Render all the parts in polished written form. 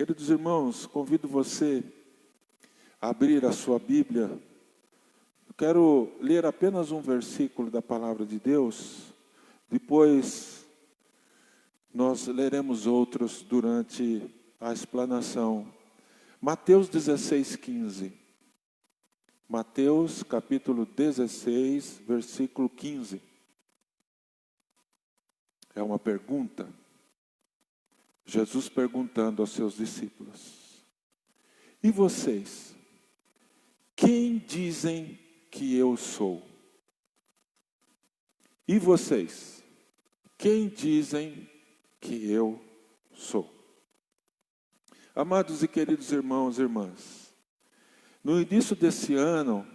Queridos irmãos, convido você a abrir a sua Bíblia. Eu quero ler apenas um versículo da Palavra de Deus. Depois nós leremos outros durante a explanação. Mateus 16:15. Mateus capítulo 16, versículo 15. É uma pergunta. Jesus perguntando aos seus discípulos: e vocês, quem dizem que eu sou? E vocês, quem dizem que eu sou? Amados e queridos irmãos e irmãs, no início desse ano,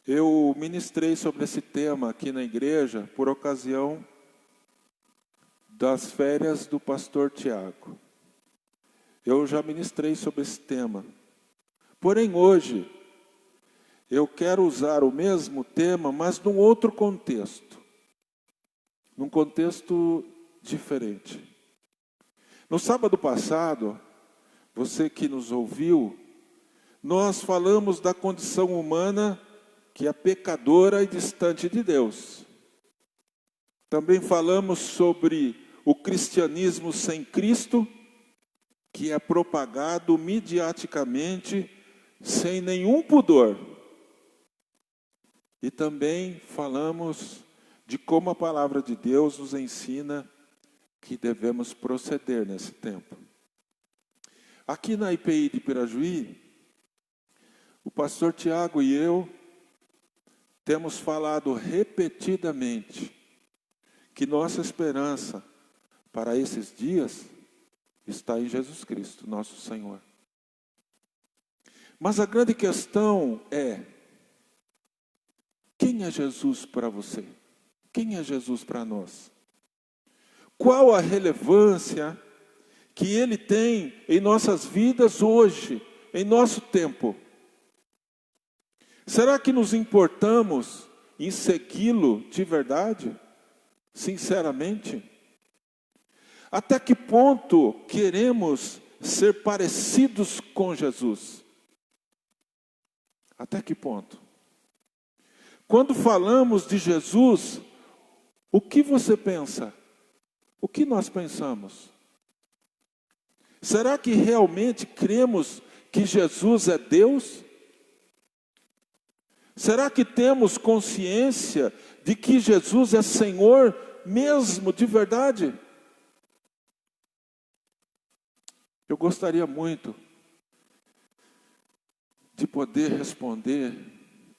eu ministrei sobre esse tema aqui na igreja, por ocasião das férias do pastor Tiago. Eu já ministrei sobre esse tema. Porém, hoje, eu quero usar o mesmo tema, mas num outro contexto. Num contexto diferente. No sábado passado, você que nos ouviu, nós falamos da condição humana que é pecadora e distante de Deus. Também falamos sobre o cristianismo sem Cristo, que é propagado midiaticamente, sem nenhum pudor. E também falamos de como a palavra de Deus nos ensina que devemos proceder nesse tempo. Aqui na IPI de Pirajuí, o pastor Tiago e eu temos falado repetidamente que nossa esperança para esses dias está em Jesus Cristo, nosso Senhor. Mas a grande questão é: quem é Jesus para você? Quem é Jesus para nós? Qual a relevância que Ele tem em nossas vidas hoje, em nosso tempo? Será que nos importamos em segui-lo de verdade? Sinceramente? Até que ponto queremos ser parecidos com Jesus? Até que ponto? Quando falamos de Jesus, o que você pensa? O que nós pensamos? Será que realmente cremos que Jesus é Deus? Será que temos consciência de que Jesus é Senhor mesmo de verdade? Eu gostaria muito de poder responder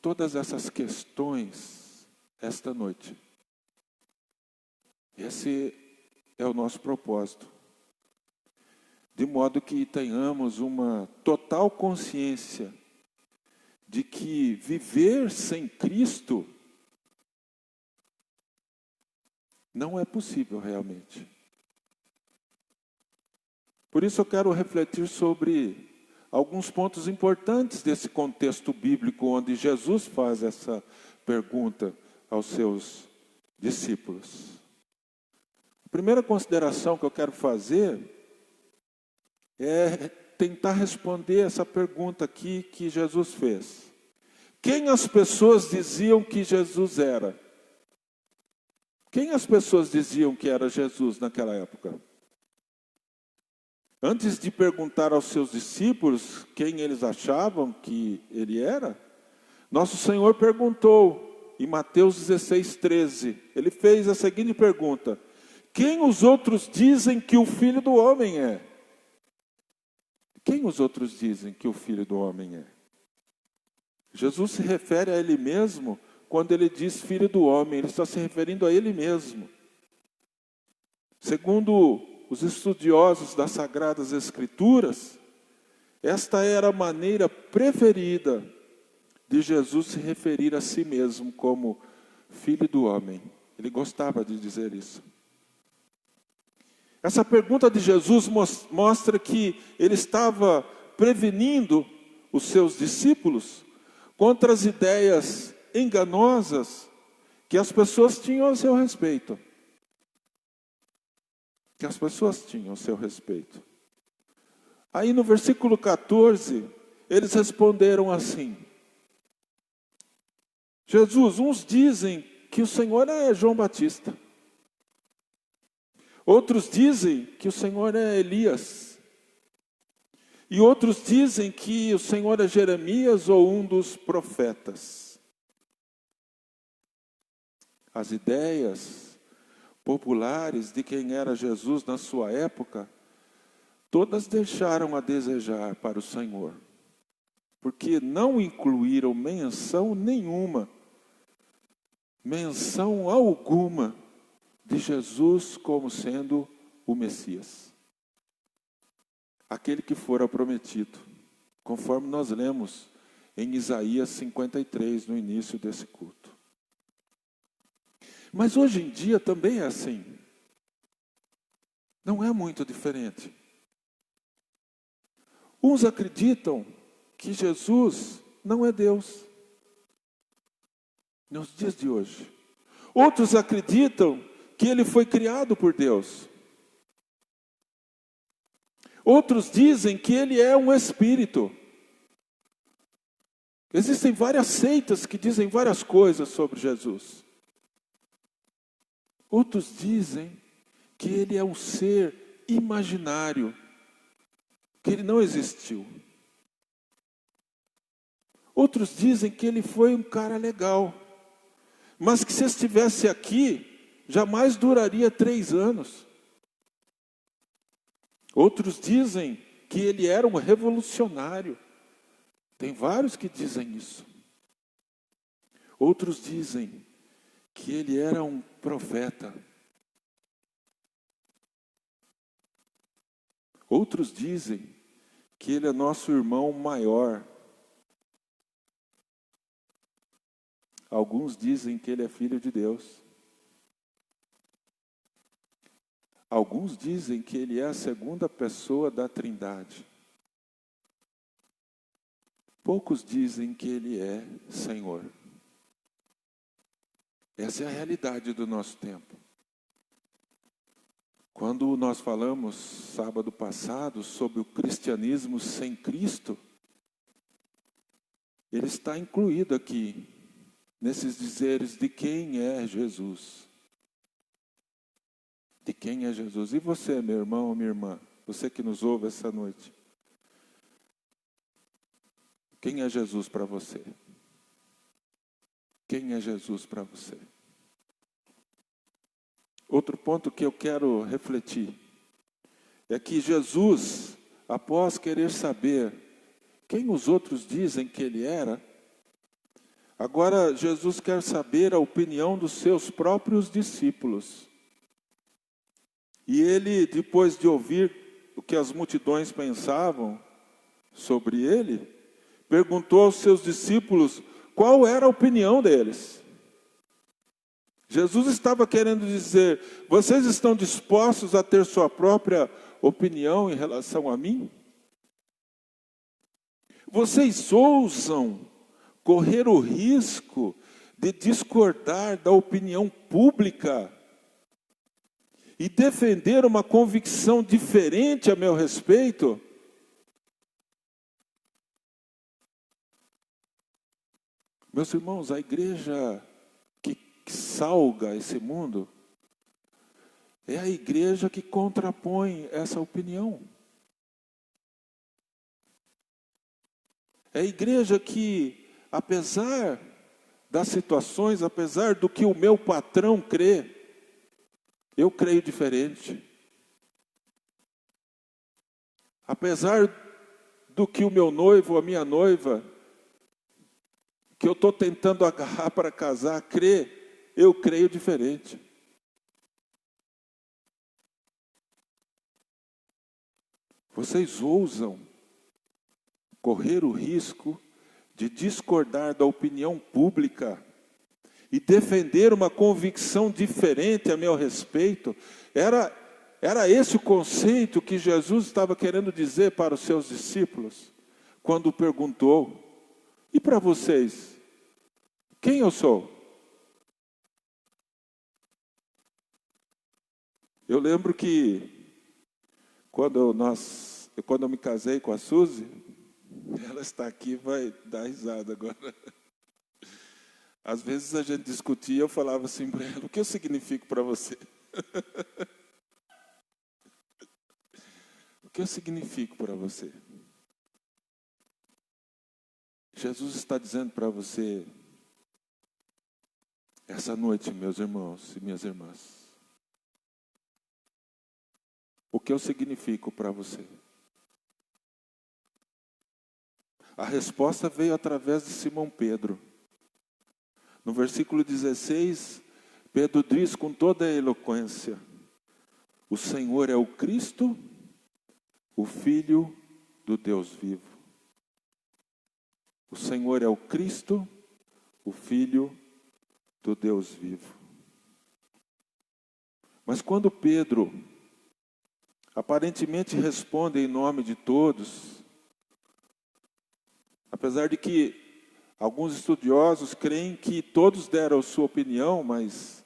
todas essas questões esta noite. Esse é o nosso propósito. De modo que tenhamos uma total consciência de que viver sem Cristo não é possível realmente. Por isso eu quero refletir sobre alguns pontos importantes desse contexto bíblico, onde Jesus faz essa pergunta aos seus discípulos. A primeira consideração que eu quero fazer é tentar responder essa pergunta aqui que Jesus fez. Quem as pessoas diziam que Jesus era? Quem as pessoas diziam que era Jesus naquela época? Antes de perguntar aos seus discípulos quem eles achavam que ele era, nosso Senhor perguntou em Mateus 16:13. Ele fez a seguinte pergunta: quem os outros dizem que o Filho do Homem é? Quem os outros dizem que o Filho do Homem é? Jesus se refere a Ele mesmo quando Ele diz Filho do Homem. Ele está se referindo a Ele mesmo. Segundo os estudiosos das Sagradas Escrituras, esta era a maneira preferida de Jesus se referir a si mesmo como Filho do Homem. Ele gostava de dizer isso. Essa pergunta de Jesus mostra que ele estava prevenindo os seus discípulos contra as ideias enganosas que as pessoas tinham a seu respeito. Que as pessoas tinham a seu respeito. Aí no versículo 14, eles responderam assim: Jesus, uns dizem que o Senhor é João Batista. Outros dizem que o Senhor é Elias. E outros dizem que o Senhor é Jeremias ou um dos profetas. As ideias populares de quem era Jesus na sua época, todas deixaram a desejar para o Senhor, porque não incluíram menção alguma de Jesus como sendo o Messias, aquele que fora prometido, conforme nós lemos em Isaías 53, no início desse culto. Mas hoje em dia também é assim. Não é muito diferente. Uns acreditam que Jesus não é Deus, nos dias de hoje. Outros acreditam que ele foi criado por Deus. Outros dizem que ele é um espírito. Existem várias seitas que dizem várias coisas sobre Jesus. Outros dizem que ele é um ser imaginário, que ele não existiu. Outros dizem que ele foi um cara legal, mas que se estivesse aqui, jamais duraria 3 anos. Outros dizem que ele era um revolucionário. Tem vários que dizem isso. Outros dizem que ele era um profeta. Outros dizem que ele é nosso irmão maior. Alguns dizem que ele é filho de Deus. Alguns dizem que ele é a segunda pessoa da Trindade. Poucos dizem que ele é Senhor. Essa é a realidade do nosso tempo. Quando nós falamos, sábado passado, sobre o cristianismo sem Cristo, ele está incluído aqui, nesses dizeres de quem é Jesus. De quem é Jesus. E você, meu irmão ou minha irmã, você que nos ouve essa noite, quem é Jesus para você? Quem é Jesus para você? Outro ponto que eu quero refletir é que Jesus, após querer saber quem os outros dizem que ele era, agora Jesus quer saber a opinião dos seus próprios discípulos. E ele, depois de ouvir o que as multidões pensavam sobre ele, perguntou aos seus discípulos qual era a opinião deles. Jesus estava querendo dizer: vocês estão dispostos a ter sua própria opinião em relação a mim? Vocês ousam correr o risco de discordar da opinião pública e defender uma convicção diferente a meu respeito? Meus irmãos, a igreja que salga esse mundo é a igreja que contrapõe essa opinião. É a igreja que, apesar das situações, apesar do que o meu patrão crê, eu creio diferente. Apesar do que o meu noivo, a minha noiva, que eu estou tentando agarrar para casar, crê, eu creio diferente. Vocês ousam correr o risco de discordar da opinião pública e defender uma convicção diferente a meu respeito? Era esse o conceito que Jesus estava querendo dizer para os seus discípulos, quando perguntou: e para vocês, quem eu sou? Eu lembro que quando nós quando eu me casei com a Suzy, ela está aqui e vai dar risada agora. Às vezes a gente discutia e eu falava assim para ela: o que eu significo para você? O que eu significo para você? Jesus está dizendo para você, essa noite, meus irmãos e minhas irmãs, o que eu significo para você? A resposta veio através de Simão Pedro. No versículo 16, Pedro diz com toda a eloquência: o Senhor é o Cristo, o Filho do Deus vivo. O Senhor é o Cristo, o Filho do Deus vivo. Mas quando Pedro aparentemente responde em nome de todos, apesar de que alguns estudiosos creem que todos deram sua opinião, mas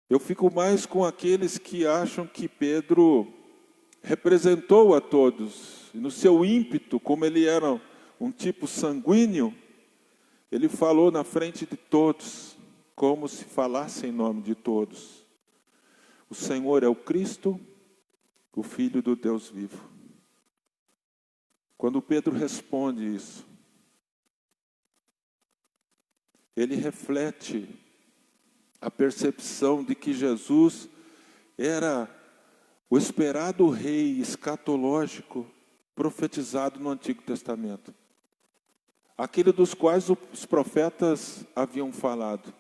eu fico mais com aqueles que acham que Pedro representou a todos. E no seu ímpeto, como ele era um tipo sanguíneo, ele falou na frente de todos, como se falasse em nome de todos. O Senhor é o Cristo, o Filho do Deus vivo. Quando Pedro responde isso, ele reflete a percepção de que Jesus era o esperado rei escatológico profetizado no Antigo Testamento. Aquele dos quais os profetas haviam falado.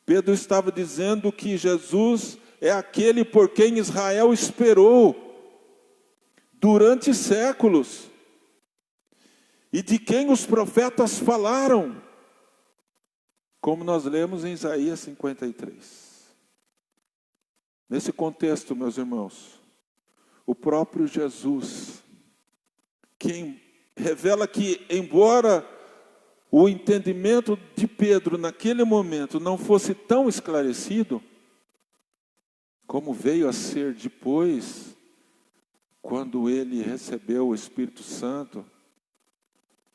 Pedro estava dizendo que Jesus é aquele por quem Israel esperou durante séculos e de quem os profetas falaram, como nós lemos em Isaías 53. Nesse contexto, meus irmãos, o próprio Jesus, quem revela que, embora o entendimento de Pedro naquele momento não fosse tão esclarecido, como veio a ser depois, quando ele recebeu o Espírito Santo,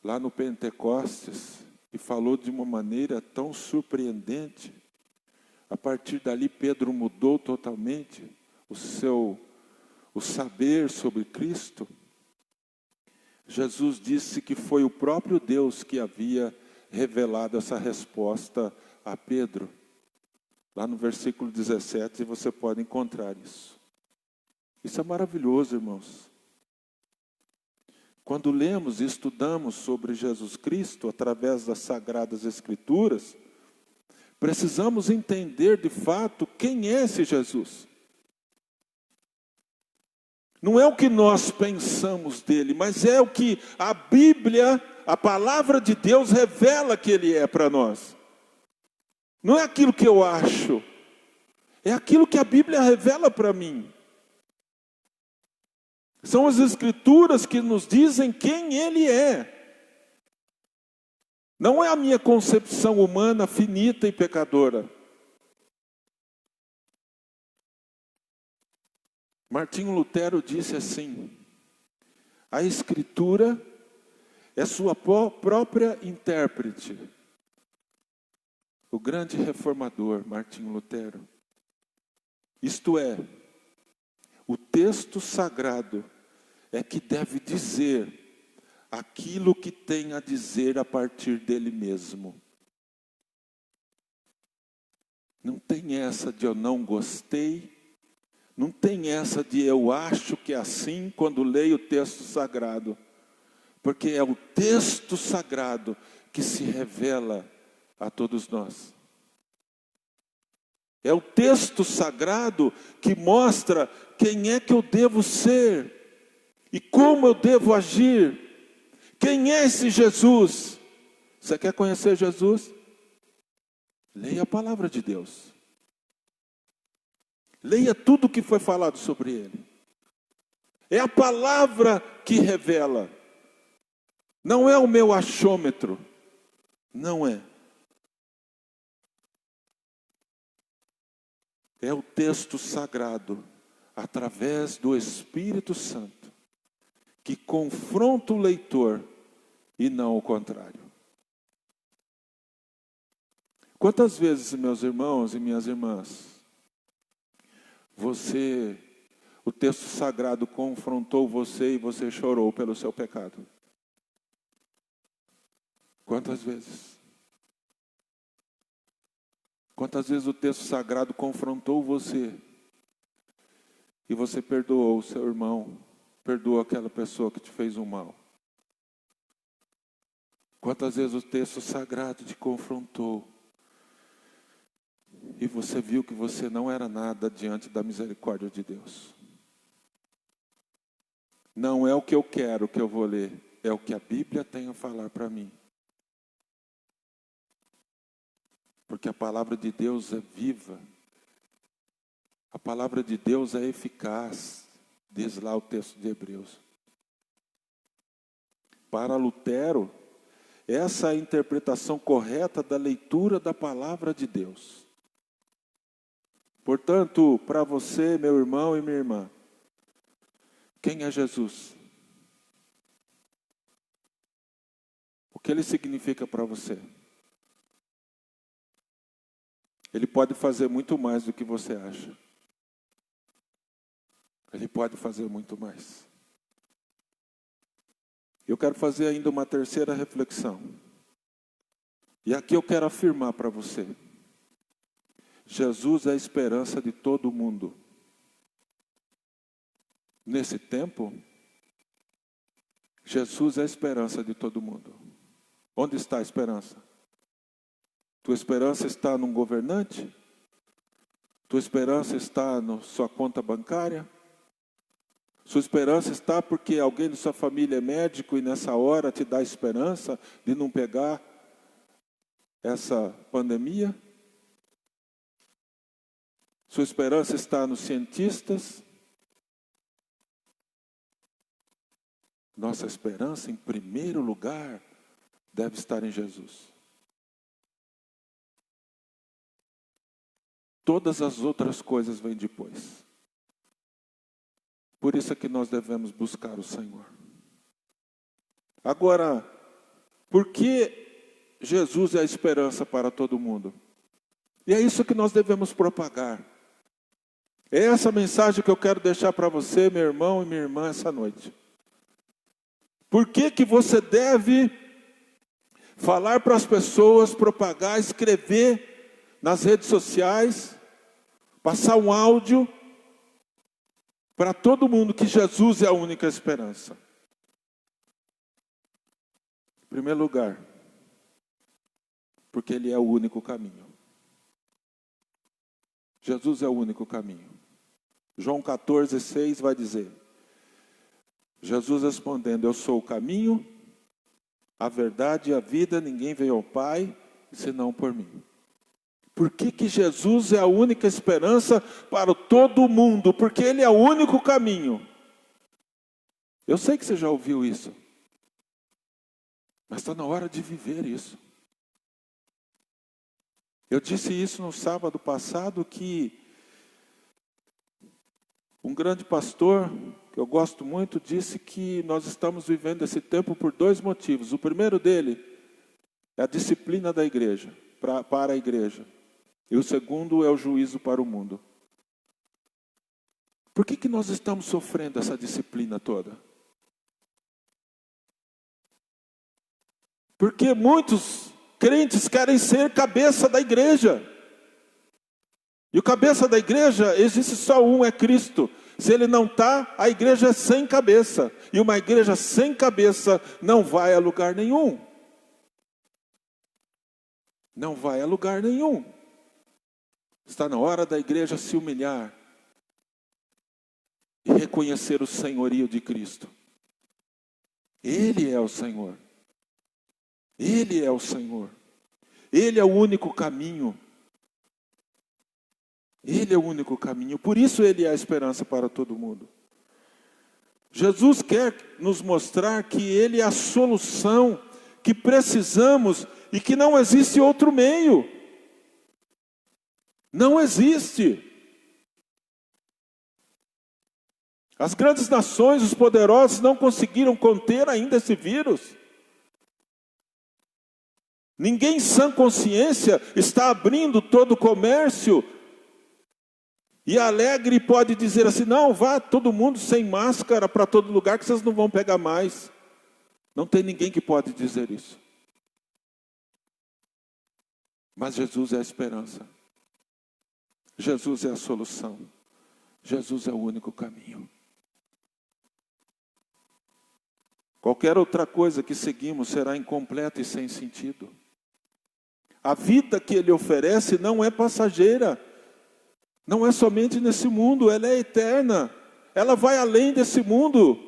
lá no Pentecostes, e falou de uma maneira tão surpreendente. A partir dali, Pedro mudou totalmente o saber sobre Cristo. Jesus disse que foi o próprio Deus que havia revelado essa resposta a Pedro. Lá no versículo 17 você pode encontrar isso. Isso é maravilhoso, irmãos. Quando lemos e estudamos sobre Jesus Cristo através das Sagradas Escrituras, precisamos entender de fato quem é esse Jesus. Não é o que nós pensamos dele, mas é o que a Bíblia, a palavra de Deus revela que ele é para nós. Não é aquilo que eu acho, é aquilo que a Bíblia revela para mim. São as Escrituras que nos dizem quem ele é. Não é a minha concepção humana finita e pecadora. Martinho Lutero disse assim: a Escritura é sua própria intérprete. O grande reformador Martinho Lutero. Isto é, o texto sagrado é que deve dizer aquilo que tem a dizer a partir dele mesmo. Não tem essa de eu não gostei. Não tem essa de eu acho que é assim quando leio o texto sagrado. Porque é o texto sagrado que se revela a todos nós. É o texto sagrado que mostra quem é que eu devo ser e como eu devo agir. Quem é esse Jesus? Você quer conhecer Jesus? Leia a palavra de Deus. Leia tudo o que foi falado sobre ele. É a palavra que revela. Não é o meu achômetro. Não é. É o texto sagrado através do Espírito Santo, que confronta o leitor e não o contrário. Quantas vezes, meus irmãos e minhas irmãs, o texto sagrado confrontou você e você chorou pelo seu pecado? Quantas vezes? Quantas vezes o texto sagrado confrontou você e você perdoou o seu irmão, perdoou aquela pessoa que te fez um mal? Quantas vezes o texto sagrado te confrontou e você viu que você não era nada diante da misericórdia de Deus? Não é o que eu quero que eu vou ler, é o que a Bíblia tem a falar para mim. Porque a palavra de Deus é viva. A palavra de Deus é eficaz, diz lá o texto de Hebreus. Para Lutero, essa é a interpretação correta da leitura da palavra de Deus. Portanto, para você, meu irmão e minha irmã, quem é Jesus? O que ele significa para você? Ele pode fazer muito mais do que você acha. Ele pode fazer muito mais. Eu quero fazer ainda uma terceira reflexão. E aqui eu quero afirmar para você. Jesus é a esperança de todo mundo. Nesse tempo, Jesus é a esperança de todo mundo. Onde está a esperança? Tua esperança está num governante? Tua esperança está na sua conta bancária? Sua esperança está porque alguém de sua família é médico e nessa hora te dá esperança de não pegar essa pandemia? Sua esperança está nos cientistas? Nossa esperança, em primeiro lugar, deve estar em Jesus. Todas as outras coisas vêm depois. Por isso é que nós devemos buscar o Senhor. Agora, por que Jesus é a esperança para todo mundo? E é isso que nós devemos propagar. É essa mensagem que eu quero deixar para você, meu irmão e minha irmã, essa noite. Por que que você deve falar para as pessoas, propagar, escrever nas redes sociais, passar um áudio para todo mundo que Jesus é a única esperança? Em primeiro lugar, porque Ele é o único caminho. Jesus é o único caminho. João 14:6 vai dizer, Jesus respondendo, eu sou o caminho, a verdade e a vida, ninguém veio ao Pai, senão por mim. Por que que Jesus é a única esperança para todo mundo? Porque Ele é o único caminho. Eu sei que você já ouviu isso, mas está na hora de viver isso. Eu disse isso no sábado passado, que um grande pastor, que eu gosto muito, disse que nós estamos vivendo esse tempo por dois motivos. O primeiro dele é a disciplina da igreja, para a igreja. E o segundo é o juízo para o mundo. Por que que nós estamos sofrendo essa disciplina toda? Porque muitos crentes querem ser cabeça da igreja. E o cabeça da igreja, existe só um, é Cristo. Se Ele não está, a igreja é sem cabeça. E uma igreja sem cabeça não vai a lugar nenhum. Não vai a lugar nenhum. Está na hora da igreja se humilhar e reconhecer o senhorio de Cristo. Ele é o Senhor. Ele é o Senhor. Ele é o único caminho. Ele é o único caminho. Por isso Ele é a esperança para todo mundo. Jesus quer nos mostrar que Ele é a solução que precisamos e que não existe outro meio. Não existe. As grandes nações, os poderosos, não conseguiram conter ainda esse vírus. Ninguém em sã consciência está abrindo todo o comércio e alegre pode dizer assim, não, vá todo mundo sem máscara para todo lugar que vocês não vão pegar mais. Não tem ninguém que pode dizer isso. Mas Jesus é a esperança. Jesus é a solução. Jesus é o único caminho. Qualquer outra coisa que seguimos será incompleta e sem sentido. A vida que Ele oferece não é passageira. Não é somente nesse mundo, ela é eterna. Ela vai além desse mundo.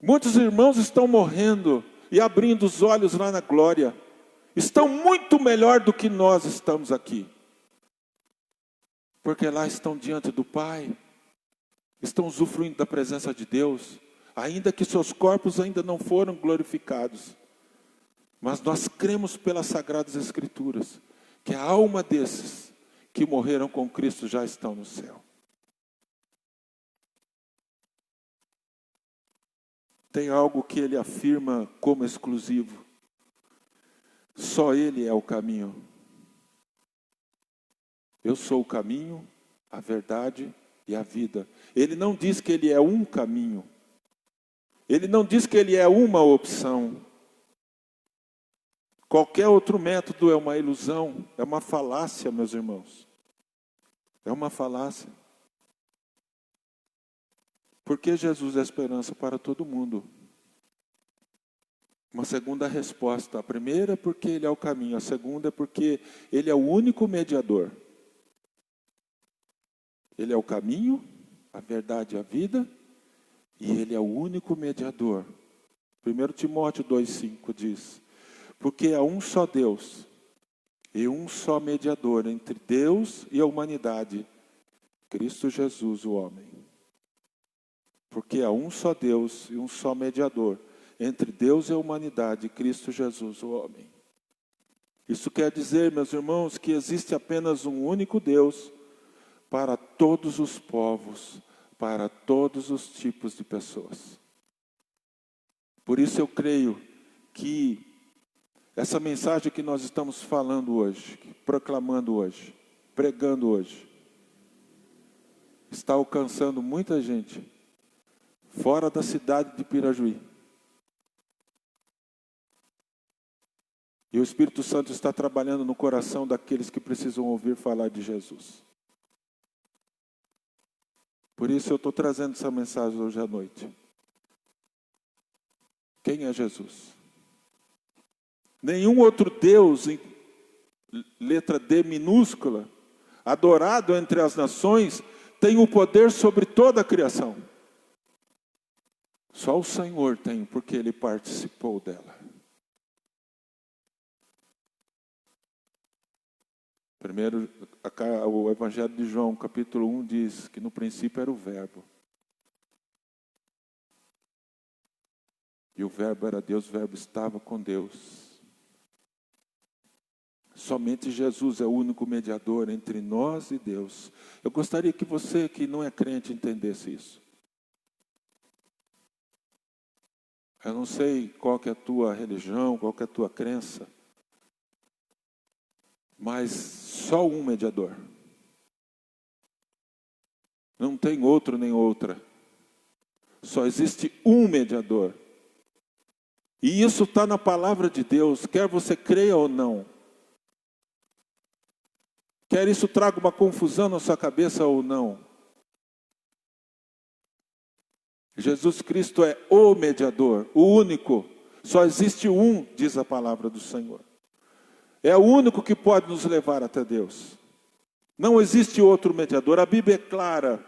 Muitos irmãos estão morrendo e abrindo os olhos lá na glória. Estão muito melhor do que nós estamos aqui. Porque lá estão diante do Pai. Estão usufruindo da presença de Deus. Ainda que seus corpos ainda não foram glorificados. Mas nós cremos pelas Sagradas Escrituras que a alma desses que morreram com Cristo já estão no céu. Tem algo que ele afirma como exclusivo. Só Ele é o caminho. Eu sou o caminho, a verdade e a vida. Ele não diz que Ele é um caminho. Ele não diz que Ele é uma opção. Qualquer outro método é uma ilusão, é uma falácia, meus irmãos. É uma falácia. Porque Jesus é a esperança para todo mundo. Uma segunda resposta. A primeira é porque Ele é o caminho. A segunda é porque Ele é o único mediador. Ele é o caminho, a verdade e a vida. E Ele é o único mediador. 1 Timóteo 2,5 diz: porque há um só Deus e um só mediador entre Deus e a humanidade, Cristo Jesus, o homem. Porque há um só Deus e um só mediador entre Deus e a humanidade, Cristo Jesus, o homem. Isso quer dizer, meus irmãos, que existe apenas um único Deus para todos os povos, para todos os tipos de pessoas. Por isso eu creio que essa mensagem que nós estamos falando hoje, proclamando hoje, pregando hoje, está alcançando muita gente fora da cidade de Pirajuí. E o Espírito Santo está trabalhando no coração daqueles que precisam ouvir falar de Jesus. Por isso eu estou trazendo essa mensagem hoje à noite. Quem é Jesus? Nenhum outro Deus, em letra D minúscula, adorado entre as nações, tem o poder sobre toda a criação. Só o Senhor tem, porque Ele participou dela. Primeiro, o Evangelho de João, capítulo 1, diz que no princípio era o Verbo. E o Verbo era Deus, o Verbo estava com Deus. Somente Jesus é o único mediador entre nós e Deus. Eu gostaria que você que não é crente entendesse isso. Eu não sei qual que é a tua religião, qual que é a tua crença. Mas só um mediador. Não tem outro nem outra. Só existe um mediador. E isso está na palavra de Deus, quer você creia ou não. Quer isso traga uma confusão na sua cabeça ou não. Jesus Cristo é o mediador, o único. Só existe um, diz a palavra do Senhor. É o único que pode nos levar até Deus. Não existe outro mediador. A Bíblia é clara.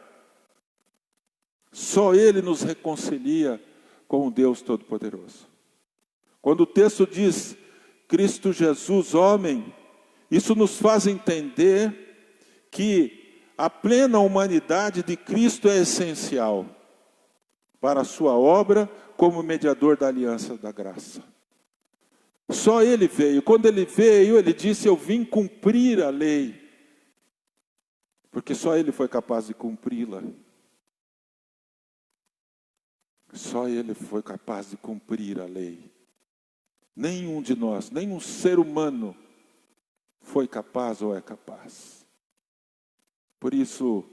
Só Ele nos reconcilia com o Deus Todo-Poderoso. Quando o texto diz Cristo Jesus, homem, isso nos faz entender que a plena humanidade de Cristo é essencial para a sua obra como mediador da aliança da graça. Só Ele veio. Quando Ele veio, Ele disse, eu vim cumprir a lei. Porque só Ele foi capaz de cumpri-la. Só Ele foi capaz de cumprir a lei. Nenhum de nós, nenhum ser humano foi capaz ou é capaz. Por isso,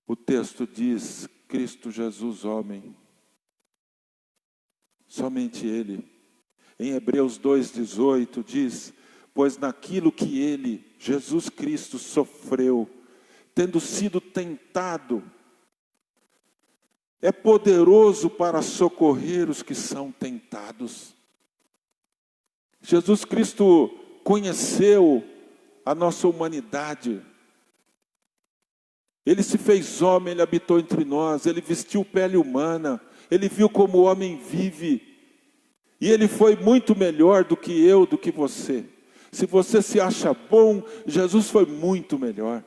o texto diz, Cristo Jesus, homem. Somente Ele. Em Hebreus 2,18 diz, pois naquilo que Ele, Jesus Cristo, sofreu, tendo sido tentado, é poderoso para socorrer os que são tentados. Jesus Cristo conheceu a nossa humanidade. Ele se fez homem, Ele habitou entre nós, Ele vestiu pele humana, Ele viu como o homem vive. E Ele foi muito melhor do que eu, do que você. Se você se acha bom, Jesus foi muito melhor.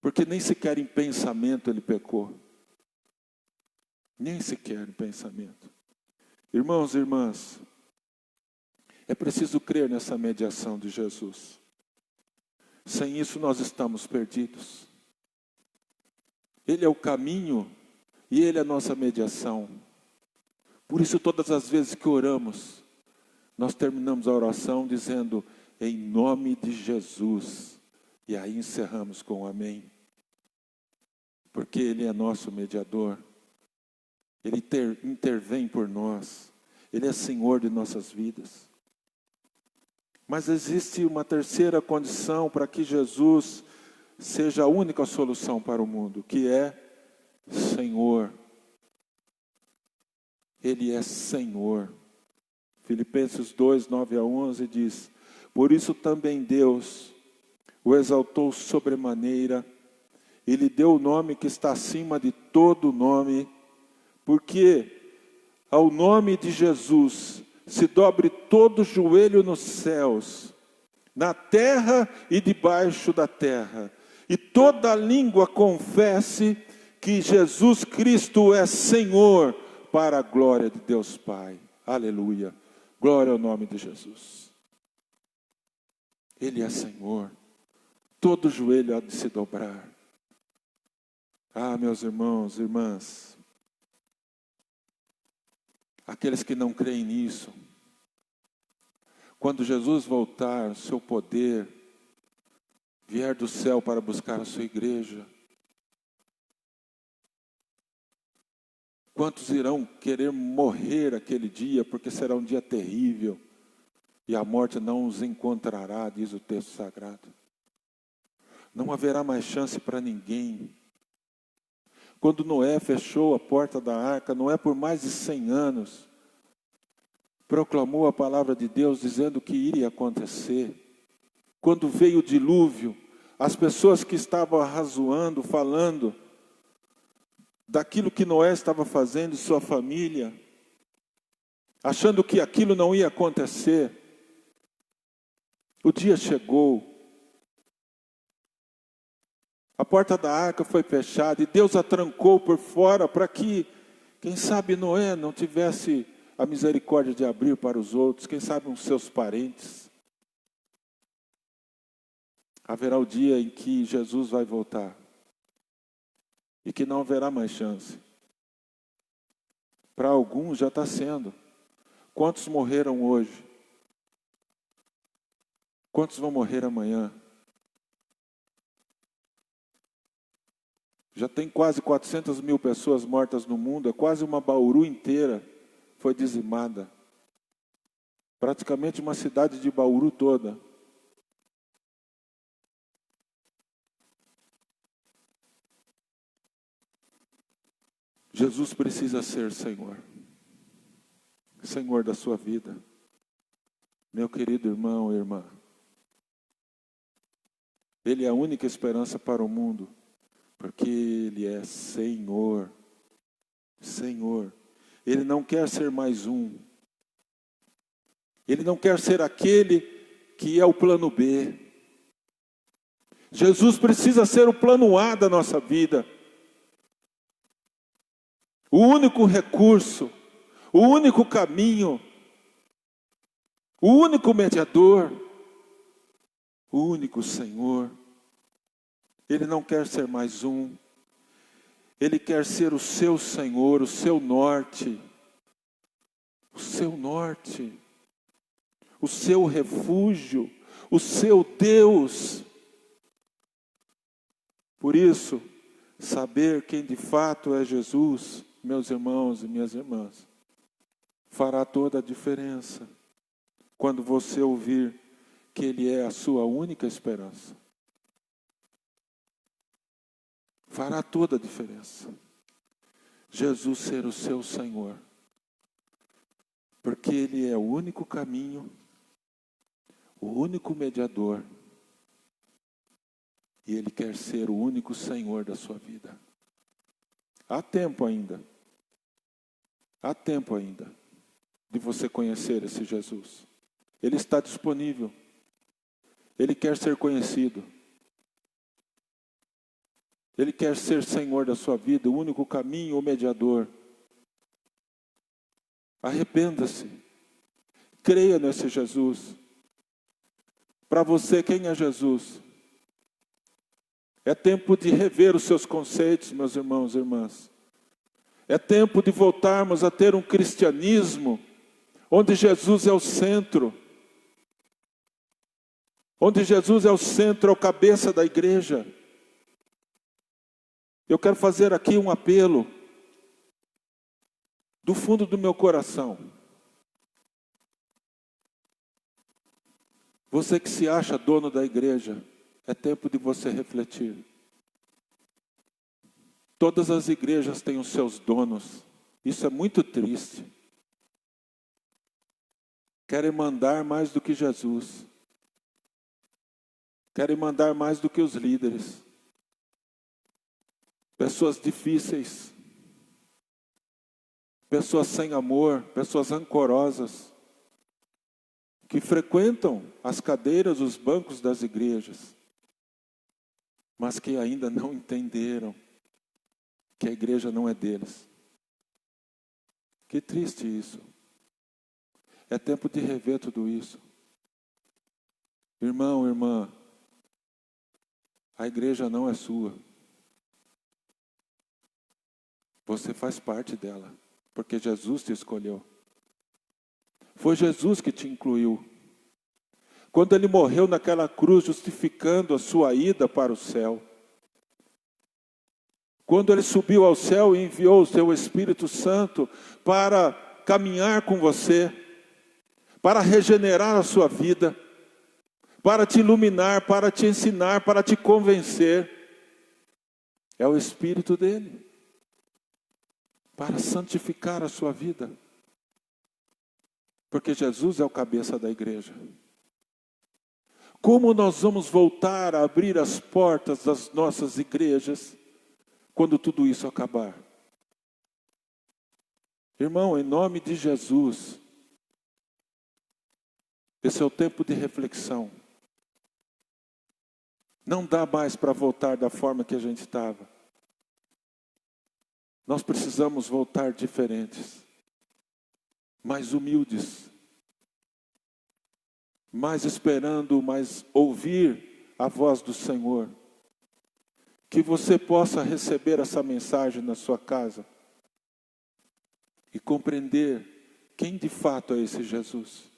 Porque nem sequer em pensamento Ele pecou. Nem sequer em pensamento. Irmãos e irmãs, é preciso crer nessa mediação de Jesus. Sem isso nós estamos perdidos. Ele é o caminho e Ele é a nossa mediação. Por isso todas as vezes que oramos, nós terminamos a oração dizendo, em nome de Jesus. E aí encerramos com amém. Porque Ele é nosso mediador. Ele intervém por nós. Ele é Senhor de nossas vidas. Mas existe uma terceira condição para que Jesus seja a única solução para o mundo, que é Senhor. Ele é Senhor. Filipenses 2, 9 a 11 diz, por isso também Deus o exaltou sobremaneira, e lhe deu o nome que está acima de todo nome, porque ao nome de Jesus se dobre todo joelho nos céus, na terra e debaixo da terra, e toda língua confesse que Jesus Cristo é Senhor, para a glória de Deus Pai. Aleluia. Glória ao nome de Jesus. Ele é Senhor. Todo joelho há de se dobrar. Ah, meus irmãos e irmãs, aqueles que não creem nisso, quando Jesus voltar, o seu poder, vier do céu para buscar a sua igreja, quantos irão querer morrer aquele dia, porque será um dia terrível, e a morte não os encontrará, diz o texto sagrado. Não haverá mais chance para ninguém. Quando Noé fechou a porta da arca, Noé por mais de 100 anos, proclamou a palavra de Deus dizendo que iria acontecer. Quando veio o dilúvio, as pessoas que estavam arrazoando, falando daquilo que Noé estava fazendo e sua família, achando que aquilo não ia acontecer, o dia chegou. A porta da arca foi fechada e Deus a trancou por fora para que, quem sabe, Noé não tivesse a misericórdia de abrir para os outros, quem sabe os seus parentes. Haverá o dia em que Jesus vai voltar e que não haverá mais chance. Para alguns já está sendo. Quantos morreram hoje? Quantos vão morrer amanhã? Já tem quase 400 mil pessoas mortas no mundo, é quase uma Bauru inteira foi dizimada. Praticamente uma cidade de Bauru toda. Jesus precisa ser Senhor. Senhor da sua vida. Meu querido irmão e irmã. Ele é a única esperança para o mundo. Porque Ele é Senhor. Senhor. Ele não quer ser mais um. Ele não quer ser aquele que é o plano B. Jesus precisa ser o plano A da nossa vida. O único recurso, o único caminho, o único mediador, o único Senhor, Ele não quer ser mais um. Ele quer ser o seu Senhor, o seu norte. O seu norte. O seu refúgio. O seu Deus. Por isso, saber quem de fato é Jesus, meus irmãos e minhas irmãs, fará toda a diferença quando você ouvir que Ele é a sua única esperança. Fará toda a diferença. Jesus ser o seu Senhor. Porque Ele é o único caminho, o único mediador. E Ele quer ser o único Senhor da sua vida. Há tempo ainda. Há tempo ainda de você conhecer esse Jesus. Ele está disponível. Ele quer ser conhecido. Ele quer ser Senhor da sua vida, o único caminho, o mediador. Arrependa-se. Creia nesse Jesus. Para você, quem é Jesus? É tempo de rever os seus conceitos, meus irmãos e irmãs. É tempo de voltarmos a ter um cristianismo onde Jesus é o centro. Onde Jesus é o centro, é o cabeça da igreja. Eu quero fazer aqui um apelo do fundo do meu coração. Você que se acha dono da igreja, é tempo de você refletir. Todas as igrejas têm os seus donos. Isso é muito triste. Querem mandar mais do que Jesus. Querem mandar mais do que os líderes. Pessoas difíceis. Pessoas sem amor, pessoas rancorosas. Que frequentam as cadeiras, os bancos das igrejas. Mas que ainda não entenderam que a igreja não é deles. Que triste isso. É tempo de rever tudo isso. Irmão, irmã, a igreja não é sua. Você faz parte dela, porque Jesus te escolheu. Foi Jesus que te incluiu. Quando Ele morreu naquela cruz, justificando a sua ida para o céu. Quando Ele subiu ao céu e enviou o seu Espírito Santo para caminhar com você, para regenerar a sua vida, para te iluminar, para te ensinar, para te convencer. É o Espírito dele, para santificar a sua vida. Porque Jesus é o cabeça da igreja. Como nós vamos voltar a abrir as portas das nossas igrejas quando tudo isso acabar? Irmão, em nome de Jesus, esse é o tempo de reflexão. Não dá mais para voltar da forma que a gente estava. Nós precisamos voltar diferentes, mais humildes, mais esperando, mais ouvir a voz do Senhor. Que você possa receber essa mensagem na sua casa e compreender quem de fato é esse Jesus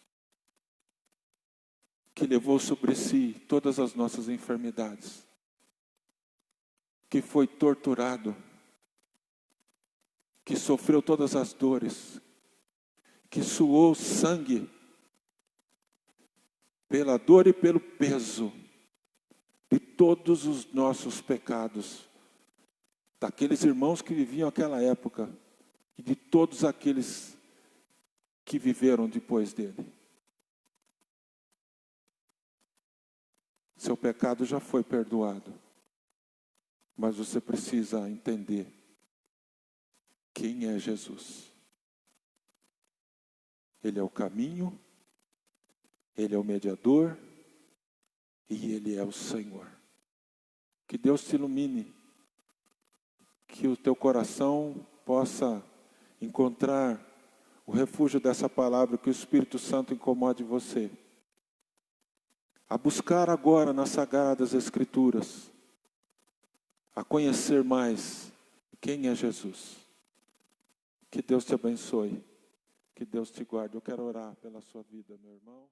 que levou sobre si todas as nossas enfermidades, que foi torturado, que sofreu todas as dores, que suou sangue pela dor e pelo peso de todos os nossos pecados, daqueles irmãos que viviam aquela época e de todos aqueles que viveram depois dele. Seu pecado já foi perdoado, mas você precisa entender quem é Jesus. Ele é o caminho, Ele é o mediador e Ele é o Senhor. Que Deus te ilumine, que o teu coração possa encontrar o refúgio dessa palavra, que o Espírito Santo incomode você a buscar agora nas Sagradas Escrituras a conhecer mais quem é Jesus. Que Deus te abençoe, que Deus te guarde. Eu quero orar pela sua vida, meu irmão.